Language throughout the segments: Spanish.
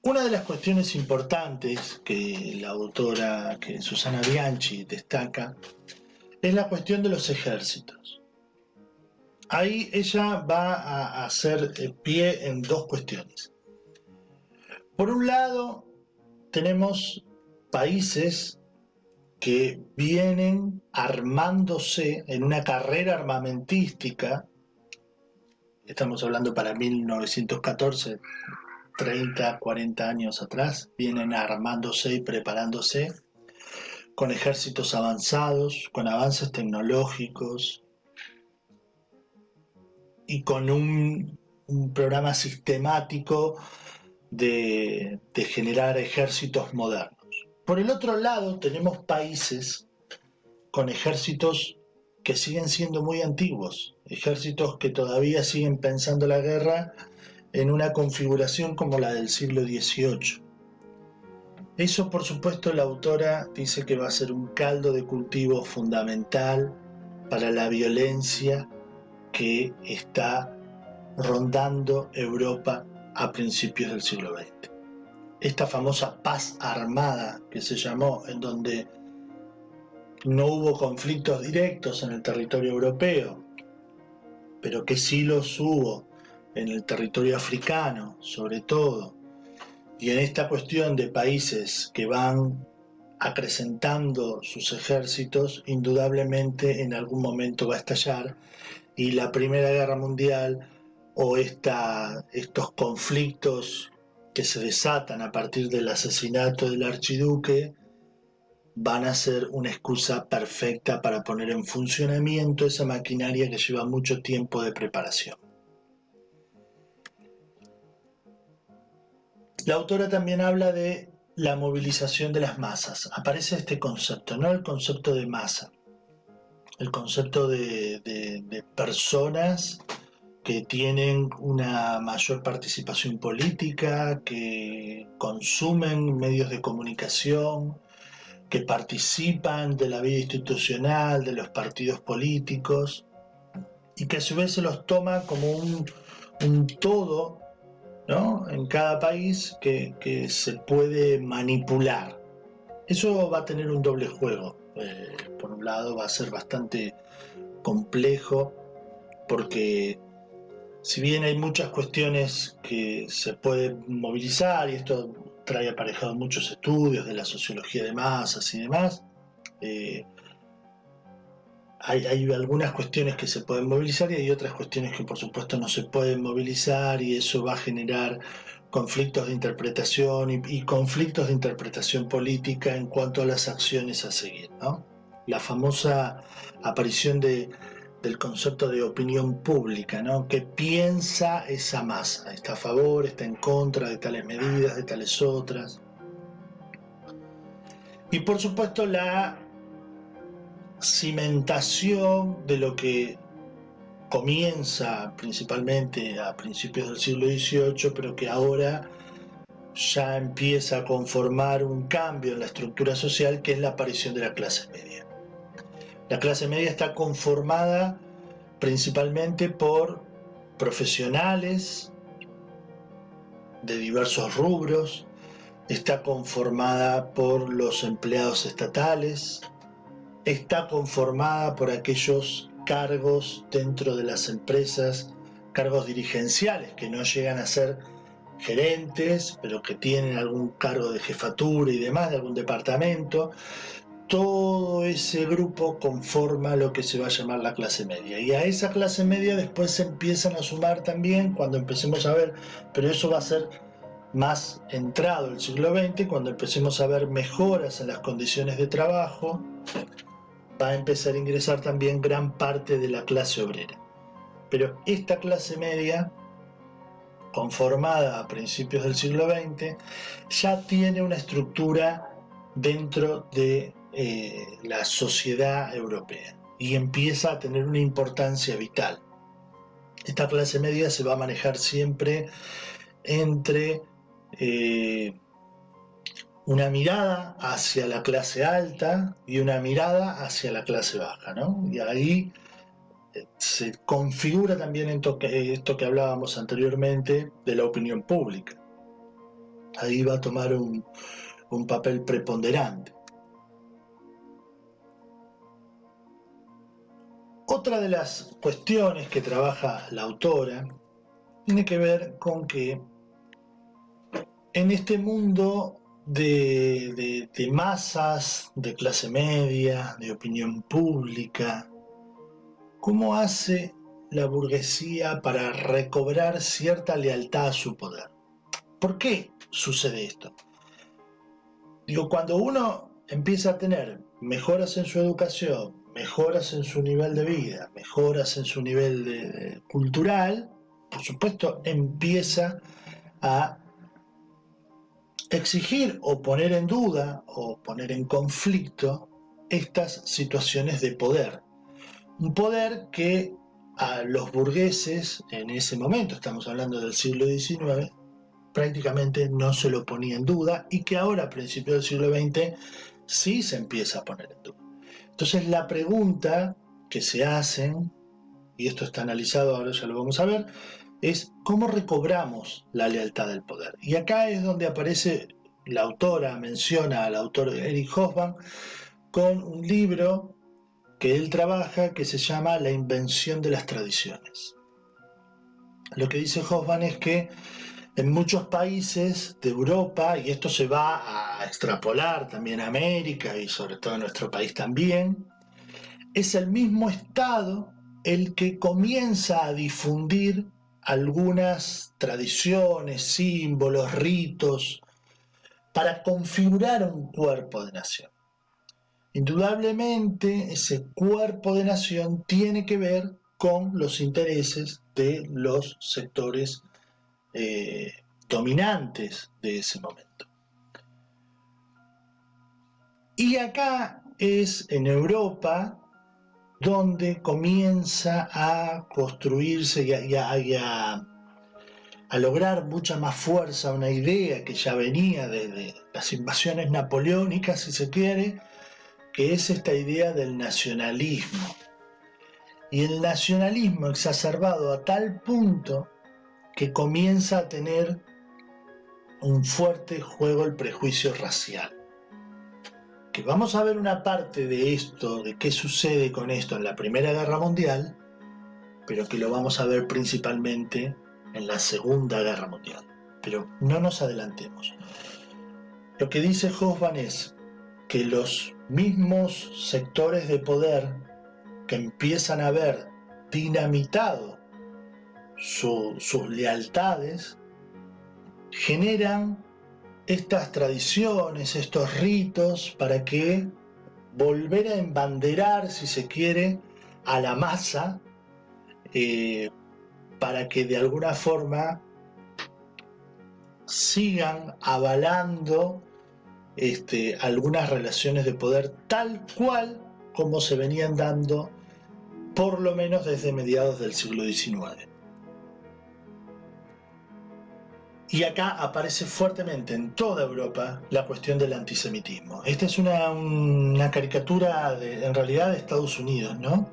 Una de las cuestiones importantes que la autora, que Susana Bianchi destaca, es la cuestión de los ejércitos. Ahí ella va a hacer pie en dos cuestiones. Por un lado, tenemos países que vienen armándose en una carrera armamentística. Estamos hablando para 1914, 30, 40 años atrás, vienen armándose y preparándose con ejércitos avanzados, con avances tecnológicos y con un programa sistemático de generar ejércitos modernos. Por el otro lado, tenemos países con ejércitos que siguen siendo muy antiguos, ejércitos que todavía siguen pensando la guerra en una configuración como la del siglo XVIII. Eso, por supuesto, la autora dice que va a ser un caldo de cultivo fundamental para la violencia que está rondando Europa a principios del siglo XX. Esta famosa paz armada que se llamó, en donde no hubo conflictos directos en el territorio europeo, pero que sí los hubo en el territorio africano, sobre todo, y en esta cuestión de países que van acrecentando sus ejércitos, indudablemente en algún momento va a estallar, y la Primera Guerra Mundial o estos conflictos que se desatan a partir del asesinato del archiduque van a ser una excusa perfecta para poner en funcionamiento esa maquinaria que lleva mucho tiempo de preparación. La autora también habla de la movilización de las masas. Aparece este concepto, no el concepto de masa, el concepto de personas que tienen una mayor participación política, que consumen medios de comunicación, que participan de la vida institucional, de los partidos políticos, y que a su vez se los toma como un todo, ¿no?, en cada país que se puede manipular. Eso va a tener un doble juego. Por un lado va a ser bastante complejo porque si bien hay muchas cuestiones que se pueden movilizar, y esto trae aparejado muchos estudios de la sociología de masas y demás, hay algunas cuestiones que se pueden movilizar y hay otras cuestiones que por supuesto no se pueden movilizar, y eso va a generar conflictos de interpretación y conflictos de interpretación política en cuanto a las acciones a seguir, ¿no? La famosa aparición del concepto de opinión pública, ¿no? ¿Qué piensa esa masa? ¿Está a favor, está en contra de tales medidas, de tales otras? Y por supuesto la cimentación de lo que comienza principalmente a principios del siglo XVIII, pero que ahora ya empieza a conformar un cambio en la estructura social, que es la aparición de la clase media. La clase media está conformada principalmente por profesionales de diversos rubros, está conformada por los empleados estatales, está conformada por aquellos cargos dentro de las empresas, cargos dirigenciales que no llegan a ser gerentes, pero que tienen algún cargo de jefatura y demás, de algún departamento. Todo ese grupo conforma lo que se va a llamar la clase media, y a esa clase media después se empiezan a sumar también, cuando empecemos a ver, pero eso va a ser más entrado el siglo XX, cuando empecemos a ver mejoras en las condiciones de trabajo, va a empezar a ingresar también gran parte de la clase obrera. Pero esta clase media, conformada a principios del siglo XX, ya tiene una estructura dentro de la sociedad europea y empieza a tener una importancia vital. Esta clase media se va a manejar siempre entre una mirada hacia la clase alta y una mirada hacia la clase baja, ¿no? Y ahí se configura también esto que hablábamos anteriormente de la opinión pública. ahí va a tomar un papel preponderante. Otra de las cuestiones que trabaja la autora tiene que ver con que en este mundo de masas, de clase media, de opinión pública, ¿cómo hace la burguesía para recobrar cierta lealtad a su poder? ¿Por qué sucede esto? Digo, cuando uno empieza a tener mejoras en su educación, mejoras en su nivel de vida, mejoras en su nivel cultural, por supuesto empieza a exigir o poner en duda o poner en conflicto estas situaciones de poder. Un poder que a los burgueses en ese momento, estamos hablando del siglo XIX, prácticamente no se lo ponía en duda y que ahora, a principios del siglo XX, sí se empieza a poner en duda. Entonces la pregunta que se hacen, y esto está analizado, ahora ya lo vamos a ver, es cómo recobramos la lealtad del poder. Y acá es donde aparece la autora, menciona al autor Eric Hobsbawm con un libro que él trabaja que se llama La invención de las tradiciones. Lo que dice Hobsbawm es que en muchos países de Europa, y esto se va a extrapolar también a América y sobre todo a nuestro país también, es el mismo Estado el que comienza a difundir algunas tradiciones, símbolos, ritos, para configurar un cuerpo de nación. Indudablemente, ese cuerpo de nación tiene que ver con los intereses de los sectores dominantes de ese momento. Y acá es en Europa donde comienza a construirse y a lograr mucha más fuerza una idea que ya venía de las invasiones napoleónicas, si se quiere, que es esta idea del nacionalismo. Y el nacionalismo exacerbado a tal punto que comienza a tener un fuerte juego el prejuicio racial. Que vamos a ver una parte de esto, de qué sucede con esto en la Primera Guerra Mundial, pero que lo vamos a ver principalmente en la Segunda Guerra Mundial. Pero no nos adelantemos. Lo que dice Hobsbawm es que los mismos sectores de poder que empiezan a ver dinamitado sus lealtades generan estas tradiciones, estos ritos para que volver a embanderar, si se quiere, a la masa, para que de alguna forma sigan avalando algunas relaciones de poder tal cual como se venían dando por lo menos desde mediados del siglo XIX. Y acá aparece fuertemente en toda Europa la cuestión del antisemitismo. Esta es una caricatura en realidad de Estados Unidos, ¿no?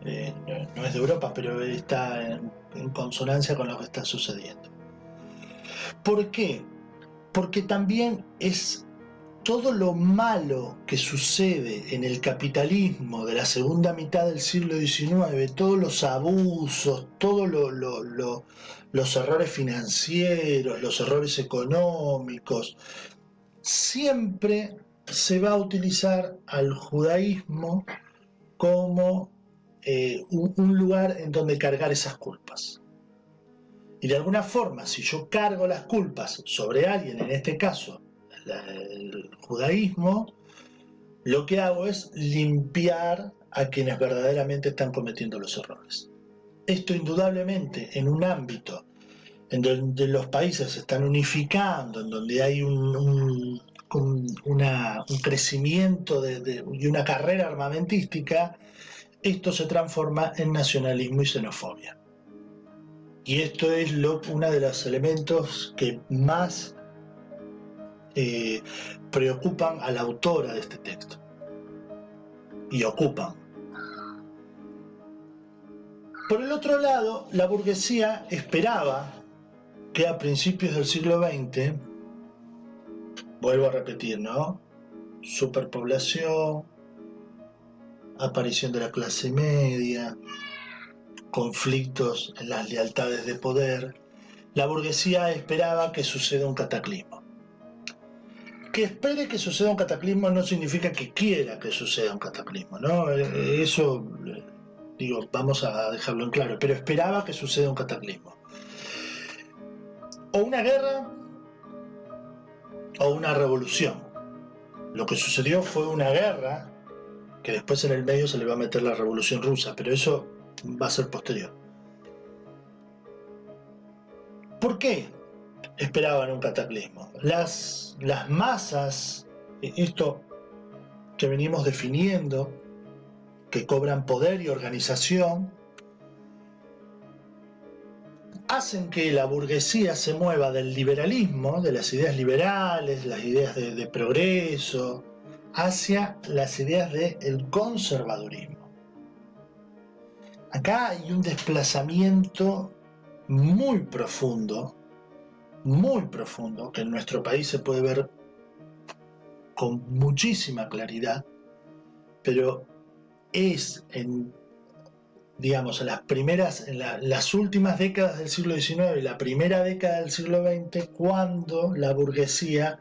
No es de Europa, pero está en consonancia con lo que está sucediendo. ¿Por qué? Porque también es todo lo malo que sucede en el capitalismo de la segunda mitad del siglo XIX, todos los abusos, todos los errores financieros, los errores económicos, siempre se va a utilizar al judaísmo como un lugar en donde cargar esas culpas. Y de alguna forma, si yo cargo las culpas sobre alguien, en este caso el judaísmo, lo que hago es limpiar a quienes verdaderamente están cometiendo los errores. Esto indudablemente en un ámbito en donde los países se están unificando, en donde hay un crecimiento y una carrera armamentística, esto se transforma en nacionalismo y xenofobia. Y esto es uno de los elementos que más preocupan a la autora de este texto y ocupan. Por el otro lado, la burguesía esperaba que a principios del siglo XX vuelvo a repetir, ¿no? Superpoblación, aparición de la clase media, conflictos en las lealtades de poder. La burguesía esperaba que suceda un cataclismo. Que espere que suceda un cataclismo no significa que quiera que suceda un cataclismo, ¿no? Eso, digo, vamos a dejarlo en claro, pero esperaba que suceda un cataclismo. O una guerra o una revolución. Lo que sucedió fue una guerra, que después en el medio se le va a meter la revolución rusa, pero eso va a ser posterior. ¿Por qué esperaban un cataclismo? Las masas, esto que venimos definiendo, que cobran poder y organización, hacen que la burguesía se mueva del liberalismo, de las ideas liberales, las ideas de progreso, hacia las ideas del conservadurismo. Acá hay un desplazamiento muy profundo, que en nuestro país se puede ver con muchísima claridad, pero es en las últimas décadas del siglo XIX y la primera década del siglo XX, cuando la burguesía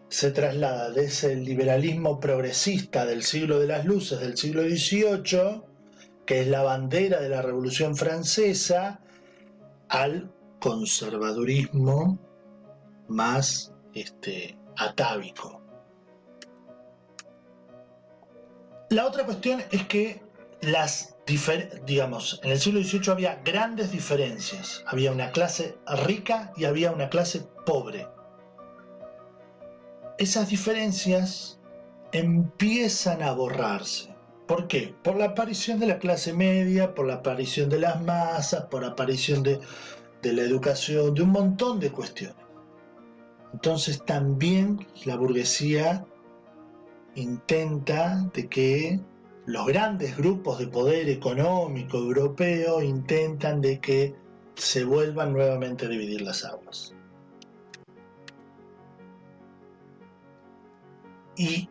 se traslada de ese liberalismo progresista del siglo de las luces del siglo XVIII, que es la bandera de la Revolución Francesa, al conservadurismo más atávico. La otra cuestión es que en el siglo XVIII había grandes diferencias. Había una clase rica y había una clase pobre. Esas diferencias empiezan a borrarse. ¿Por qué? Por la aparición de la clase media, por la aparición de las masas, por la aparición de la educación, de un montón de cuestiones. Entonces también la burguesía intenta de que los grandes grupos de poder económico europeo intentan de que se vuelvan nuevamente a dividir las aguas. Y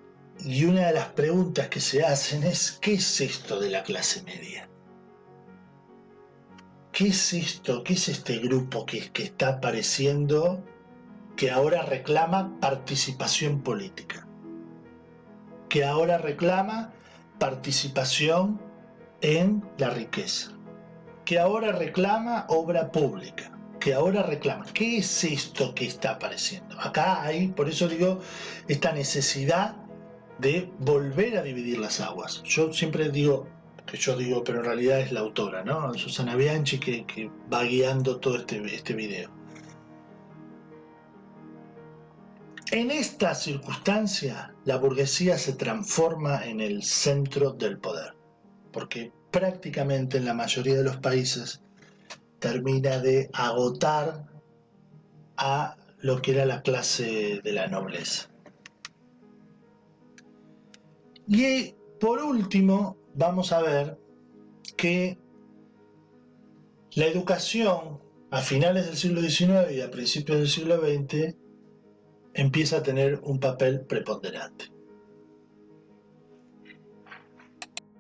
una de las preguntas que se hacen es, ¿qué es esto de la clase media? ¿Qué es esto? ¿Qué es este grupo que está apareciendo, que ahora reclama participación política? Que ahora reclama participación en la riqueza, que ahora reclama obra pública, que ahora reclama. ¿Qué es esto que está apareciendo? Acá hay, por eso digo, esta necesidad de volver a dividir las aguas. Yo siempre digo, pero en realidad es la autora, ¿no? Susana Bianchi, que va guiando todo este video. En esta circunstancia, la burguesía se transforma en el centro del poder, porque prácticamente en la mayoría de los países termina de agotar a lo que era la clase de la nobleza. Y por último, vamos a ver que la educación a finales del siglo XIX y a principios del siglo XX empieza a tener un papel preponderante.